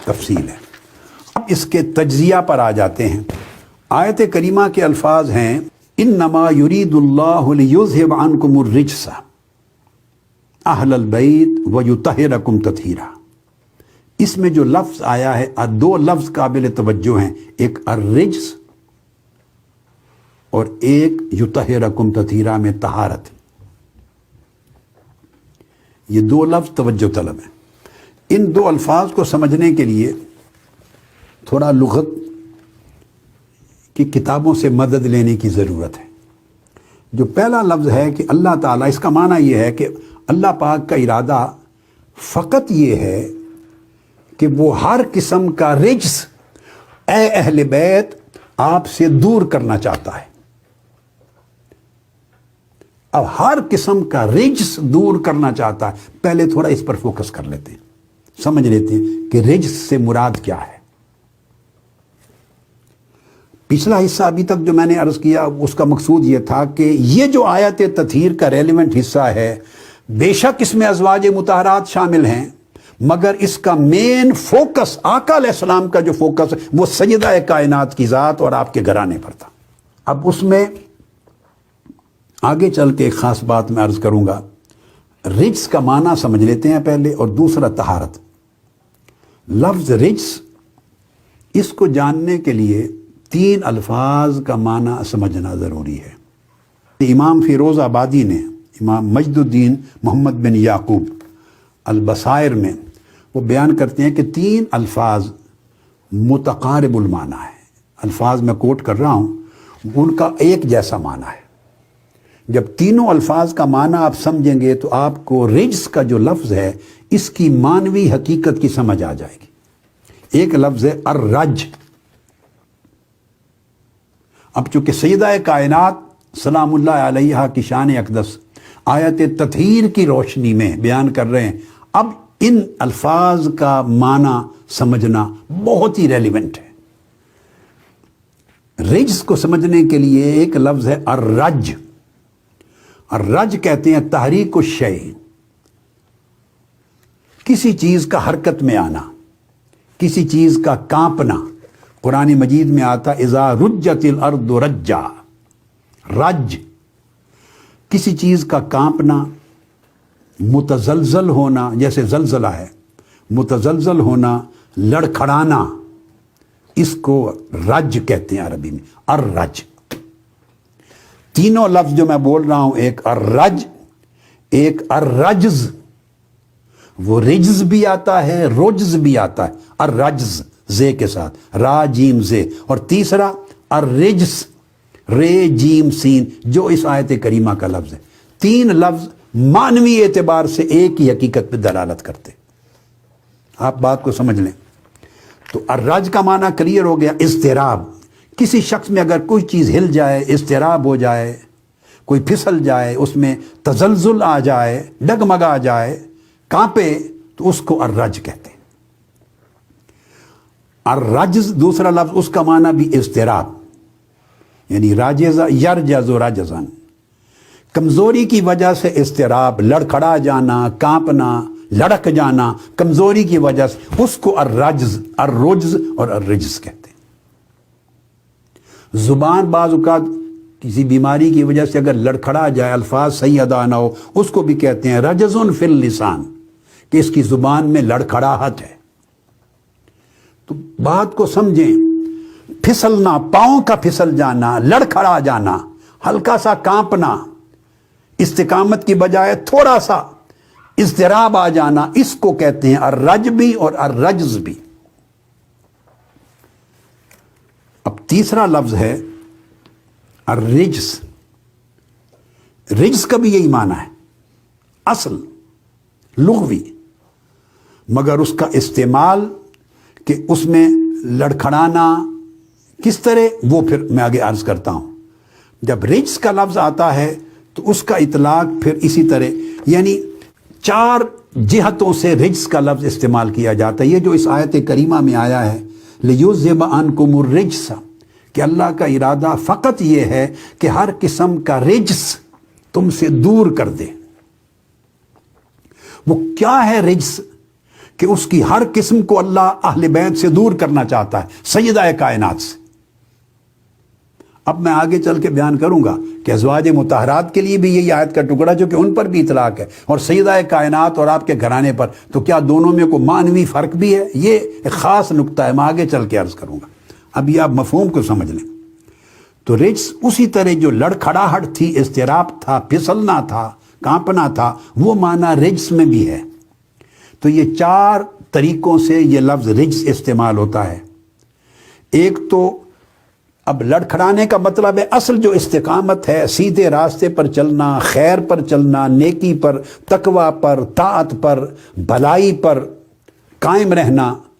تفصیل ہے۔ اب اس کے تجزیہ پر آ جاتے ہیں۔ آیت کریمہ کے الفاظ ہیں انما یرید اللہ لیذھب عنکم الرجس اہل البیت ویطہرکم تطہیرا۔ اس میں جو لفظ آیا ہے، دو لفظ قابل توجہ ہیں، ایک الرجس اور ایک یطہرکم تطہیرا میں طہارت۔ یہ دو لفظ توجہ طلب ہیں۔ ان دو الفاظ کو سمجھنے کے لیے تھوڑا لغت کی کتابوں سے مدد لینے کی ضرورت ہے۔ جو پہلا لفظ ہے کہ اللہ تعالیٰ، اس کا معنی یہ ہے کہ اللہ پاک کا ارادہ فقط یہ ہے کہ وہ ہر قسم کا رجس اے اہل بیت آپ سے دور کرنا چاہتا ہے۔ اب ہر قسم کا رجس دور کرنا چاہتا ہے۔ پہلے تھوڑا اس پر فوکس کر لیتے ہیں، سمجھ لیتے ہیں کہ رجس سے مراد کیا ہے۔ پچھلا حصہ ابھی تک جو میں نے عرض کیا اس کا مقصود یہ تھا کہ یہ جو آیت تطہیر کا ریلیونٹ حصہ ہے، بے شک اس میں ازواج مطہرات شامل ہیں، مگر اس کا مین فوکس آقا علیہ السلام کا جو فوکس وہ سیدہ کائنات کی ذات اور آپ کے گھرانے پر تھا۔ اب اس میں آگے چل کے ایک خاص بات میں عرض کروں گا۔ رجس کا معنی سمجھ لیتے ہیں پہلے، اور دوسرا طہارت۔ لفظ رجس، اس کو جاننے کے لیے تین الفاظ کا معنی سمجھنا ضروری ہے۔ امام فیروز آبادی نے، امام مجد الدین محمد بن یعقوب البصائر میں وہ بیان کرتے ہیں کہ تین الفاظ متقارب المعنی ہے۔ الفاظ میں کوٹ کر رہا ہوں، ان کا ایک جیسا معنی ہے۔ جب تینوں الفاظ کا معنی آپ سمجھیں گے تو آپ کو رجس کا جو لفظ ہے اس کی معنوی حقیقت کی سمجھ آ جائے گی۔ ایک لفظ ہے الرج۔ اب چونکہ سیدہ کائنات سلام اللہ علیہا کی شان اقدس آیت تطہیر کی روشنی میں بیان کر رہے ہیں، اب ان الفاظ کا معنی سمجھنا بہت ہی ریلیونٹ ہے۔ رجس کو سمجھنے کے لیے ایک لفظ ہے الرج۔ الرج کہتے ہیں تحریک الشیء، کسی چیز کا حرکت میں آنا، کسی چیز کا کانپنا۔ قرآن مجید میں آتا اذا رجت الارض رجا، رج کسی چیز کا کانپنا، متزلزل ہونا، جیسے زلزلہ ہے، متزلزل ہونا، لڑکھڑانا، اس کو رج کہتے ہیں عربی میں، الرج۔ تینوں لفظ جو میں بول رہا ہوں، ایک الرج، ایک الرجز، وہ رجز بھی آتا ہے، رجز بھی آتا ہے، الرجز زے کے ساتھ، را جیم زے، اور تیسرا الرجس، رے جیم سین، جو اس آیت کریمہ کا لفظ ہے۔ تین لفظ معنوی اعتبار سے ایک ہی حقیقت پہ دلالت کرتے۔ آپ بات کو سمجھ لیں تو الرج کا معنی کلیئر ہو گیا، اضطراب۔ کسی شخص میں اگر کوئی چیز ہل جائے، اضطراب ہو جائے، کوئی پھسل جائے، اس میں تزلزل آ جائے، ڈگمگا جائے، کانپے، تو اس کو الرج کہتے ہیں۔ الرجز دوسرا لفظ، اس کا معنی بھی اضطراب، یعنی راجزہ یرجز رجزن، کمزوری کی وجہ سے اضطراب، لڑکھڑا جانا، کانپنا، لڑک جانا، کمزوری کی وجہ سے، اس کو الرجز، الرجز اور الرجز کہتے ہیں۔ زبان بعض اوقات کسی بیماری کی وجہ سے اگر لڑکھڑا جائے، الفاظ صحیح ادا نہ ہو، اس کو بھی کہتے ہیں رجزن فی اللسان، کہ اس کی زبان میں لڑکھڑاہٹ ہے۔ تو بات کو سمجھیں، پھسلنا، پاؤں کا پھسل جانا، لڑکھڑا جانا، ہلکا سا کانپنا، استقامت کی بجائے تھوڑا سا اضطراب آ جانا، اس کو کہتے ہیں الرج بھی اور الرجز بھی۔ اب تیسرا لفظ ہے الرجس۔ رجس کا بھی یہی معنی ہے، اصل لغوی، مگر اس کا استعمال کہ اس میں لڑکھڑانا کس طرح، وہ پھر میں آگے عرض کرتا ہوں۔ جب رجس کا لفظ آتا ہے تو اس کا اطلاق پھر اسی طرح، یعنی چار جہتوں سے رجس کا لفظ استعمال کیا جاتا ہے۔ یہ جو اس آیت کریمہ میں آیا ہے لیذھب عنکم الرجس، کہ اللہ کا ارادہ فقط یہ ہے کہ ہر قسم کا رجس تم سے دور کر دے۔ وہ کیا ہے رجس؟ کہ اس کی ہر قسم کو اللہ اہل بیت سے دور کرنا چاہتا ہے، سیدہ کائنات سے۔ اب میں آگے چل کے بیان کروں گا کہ ازواج مطہرات کے لیے بھی یہی آیت کا ٹکڑا جو کہ ان پر بھی اطلاق ہے، اور سیدہ کائنات اور آپ کے گھرانے پر، تو کیا دونوں میں کوئی معنوی فرق بھی ہے؟ یہ ایک خاص نقطہ ہے، میں آگے چل کے عرض کروں گا۔ اب یہ آپ مفہوم کو سمجھ لیں۔ تو رجس اسی طرح جو لڑکھڑاہٹ تھی، اضطراب تھا، پھسلنا تھا، کانپنا تھا، وہ معنی رجس میں بھی ہے۔ تو یہ 4 طریقوں سے یہ لفظ رجس استعمال ہوتا ہے۔ ایک تو اب لڑکھڑانے کا مطلب ہے اصل جو استقامت ہے، سیدھے راستے پر چلنا، خیر پر چلنا، نیکی پر، تقوی پر، طاعت پر، بھلائی پر قائم رہنا،